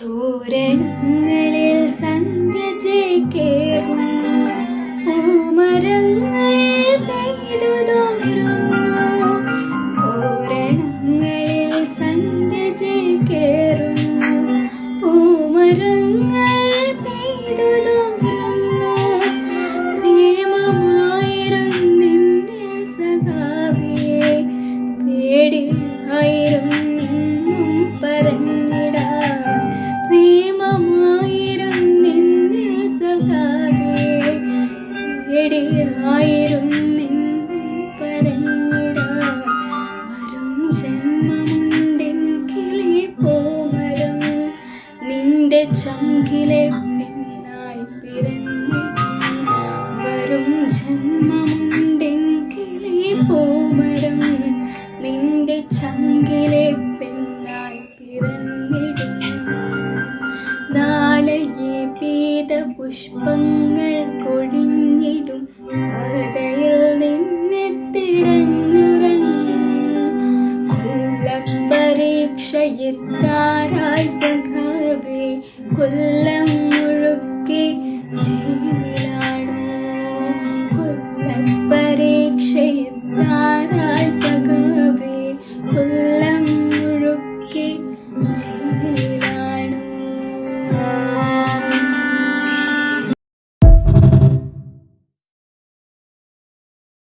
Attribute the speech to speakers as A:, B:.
A: തോരണങ്ങളിൽ സന്ധ്യ ചേക്കേറും പൂമരങ്ങൾ പെയ്തു തോരുന്നു. തോരണങ്ങളിൽ സന്ധ്യ ചേക്കേറും പൂമരങ്ങൾ പെയ്തു തോരുന്നു. പ്രേമമായിരുന്നിന്നിൽ സഖാവിയെ പേടിയായിരുന്നെന്നും പറഞ്ഞിടാൻ. പ്രേമമായിരുന്നിന്നിൽ സഖാവിയെ പേടിയായിരുന്നെന്നും പറഞ്ഞിടാൻ. വരും ജന്മമുണ്ടെങ്കിലേ പൂമരം നിന്റെ ചങ്കിലെ പെണ്ണായി പിറന്നിടും. വരും ജന്മമുണ്ടെങ്കിലേ പൂമരം നിന്റെ ചങ്കിലെ പെണ്ണായി പിറന്നിടും. നാളെ ഈ പീതപുഷ്പങ്ങൾ കൊഴിഞ്ഞിടും. പാതയിൽ നിന്നെ തിരഞ്ഞുറങ്ങും. കൊല്ലപ്പരീക്ഷ എത്താറായി സഖാവേ, കൊല്ലം